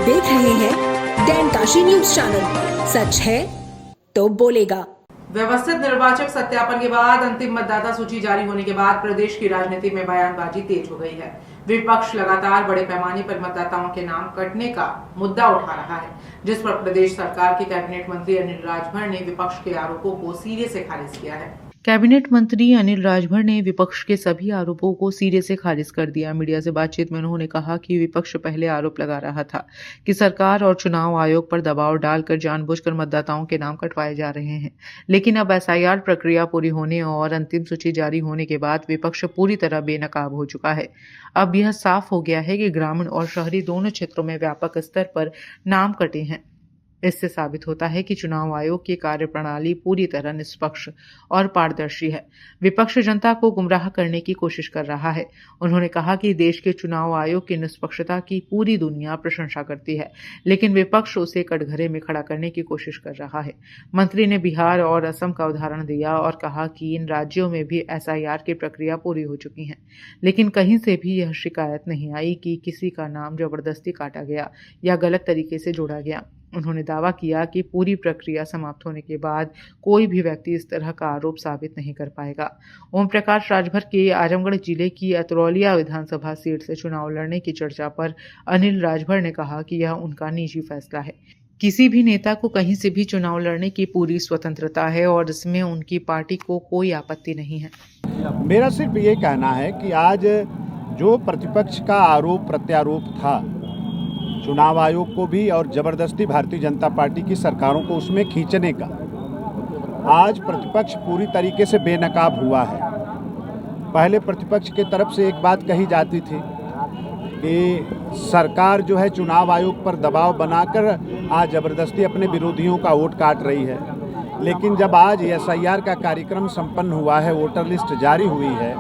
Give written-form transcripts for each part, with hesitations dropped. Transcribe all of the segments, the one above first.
देख रहे हैं डैनकाशी न्यूज चैनल। सच है तो बोलेगा। व्यवस्थित निर्वाचक सत्यापन के बाद अंतिम मतदाता सूची जारी होने के बाद प्रदेश की राजनीति में बयानबाजी तेज हो गई है। विपक्ष लगातार बड़े पैमाने पर मतदाताओं के नाम कटने का मुद्दा उठा रहा है, जिस पर प्रदेश सरकार के कैबिनेट मंत्री अनिल राजभर ने विपक्ष के आरोपों को सिरे से खारिज किया है। कैबिनेट मंत्री अनिल राजभर ने विपक्ष के सभी आरोपों को सिरे से खारिज कर दिया। मीडिया से बातचीत में उन्होंने कहा कि विपक्ष पहले आरोप लगा रहा था कि सरकार और चुनाव आयोग पर दबाव डालकर जानबूझकर मतदाताओं के नाम कटवाए जा रहे हैं, लेकिन अब एसआईआर प्रक्रिया पूरी होने और अंतिम सूची जारी होने के बाद विपक्ष पूरी तरह बेनकाब हो चुका है। अब यह साफ हो गया है कि ग्रामीण और शहरी दोनों क्षेत्रों में व्यापक स्तर पर नाम कटे हैं। इससे साबित होता है कि चुनाव आयोग की कार्यप्रणाली पूरी तरह निष्पक्ष और पारदर्शी है। विपक्ष जनता को गुमराह करने की कोशिश कर रहा है। उन्होंने कहा कि देश के चुनाव आयोग की निष्पक्षता की पूरी दुनिया प्रशंसा करती है, लेकिन विपक्ष उसे कटघरे में खड़ा करने की कोशिश कर रहा है। मंत्री ने बिहार और असम का उदाहरण दिया और कहा कि इन राज्यों में भी एसआईआर की प्रक्रिया पूरी हो चुकी है, लेकिन कहीं से भी यह शिकायत नहीं आई कि किसी का नाम जबरदस्ती काटा गया या गलत तरीके से जोड़ा गया। उन्होंने दावा किया कि पूरी प्रक्रिया समाप्त होने के बाद कोई भी व्यक्ति इस तरह का आरोप साबित नहीं कर पाएगा। ओम प्रकाश राजभर के आजमगढ़ जिले की अतरौलिया विधानसभा सीट से चुनाव लड़ने की चर्चा पर अनिल राजभर ने कहा कि यह उनका निजी फैसला है। किसी भी नेता को कहीं से भी चुनाव लड़ने की पूरी स्वतंत्रता है और इसमें उनकी पार्टी को कोई आपत्ति नहीं है। मेरा सिर्फ ये कहना है कि आज जो प्रतिपक्ष का आरोप प्रत्यारोप था चुनाव आयोग को भी और जबरदस्ती भारतीय जनता पार्टी की सरकारों को उसमें खींचने का, आज प्रतिपक्ष पूरी तरीके से बेनकाब हुआ है। पहले प्रतिपक्ष के तरफ से एक बात कही जाती थी कि सरकार जो है चुनाव आयोग पर दबाव बनाकर आज जबरदस्ती अपने विरोधियों का वोट काट रही है, लेकिन जब आज एसआईआर का कार्यक्रम संपन्न हुआ है, वोटर लिस्ट जारी हुई है,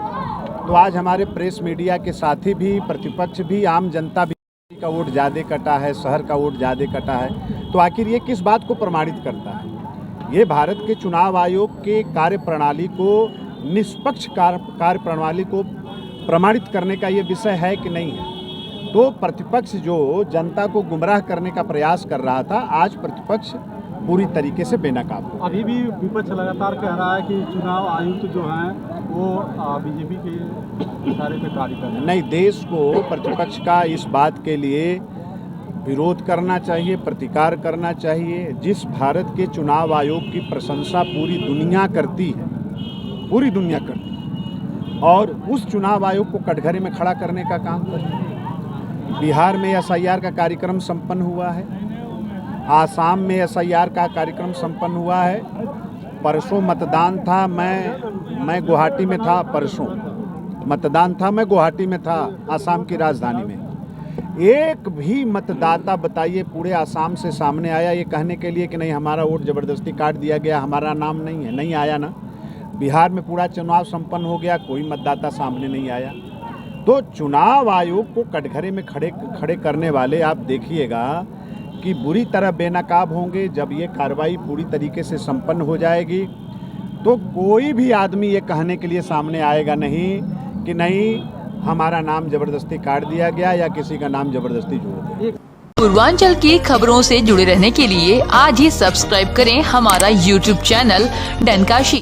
तो आज हमारे प्रेस मीडिया के साथी भी, प्रतिपक्ष भी, आम जनता भी का वोट ज़्यादा कटा है, शहर का वोट ज़्यादा कटा है, तो आखिर ये किस बात को प्रमाणित करता है? ये भारत के चुनाव आयोग के कार्यप्रणाली को, निष्पक्ष कार्य प्रणाली को प्रमाणित करने का ये विषय है कि नहीं है? तो प्रतिपक्ष जो जनता को गुमराह करने का प्रयास कर रहा था, आज प्रतिपक्ष पूरी तरीके से बेनकाब हो। अभी भी विपक्ष लगातार कह रहा है कि चुनाव आयुक्त जो हैं वो बीजेपी के इशारे पे कार्य कर रहे हैं। नहीं, देश को प्रतिपक्ष का इस बात के लिए विरोध करना चाहिए, प्रतिकार करना चाहिए। जिस भारत के चुनाव आयोग की प्रशंसा पूरी दुनिया करती है, पूरी दुनिया करती है, और उस चुनाव आयोग को कटघरे में खड़ा करने का काम कर रही है। बिहार में एसआईआर का कार्यक्रम संपन्न हुआ है, आसाम में एसआईआर का कार्यक्रम संपन्न हुआ है। परसों मतदान था, मैं गुवाहाटी में था। परसों मतदान था, मैं गुवाहाटी में था, आसाम की राजधानी में। एक भी मतदाता बताइए पूरे आसाम से सामने आया ये कहने के लिए कि नहीं हमारा वोट ज़बरदस्ती काट दिया गया, हमारा नाम नहीं है? नहीं आया ना। बिहार में पूरा चुनाव संपन्न हो गया, कोई मतदाता सामने नहीं आया। तो चुनाव आयोग को कटघरे में खड़े करने वाले आप देखिएगा कि बुरी तरह बेनकाब होंगे। जब ये कार्रवाई पूरी तरीके से संपन्न हो जाएगी तो कोई भी आदमी ये कहने के लिए सामने आएगा नहीं कि नहीं हमारा नाम जबरदस्ती काट दिया गया या किसी का नाम जबरदस्ती जोड़ दिया। पूर्वांचल की खबरों से जुड़े रहने के लिए आज ही सब्सक्राइब करें हमारा YouTube चैनल डैनकाशी।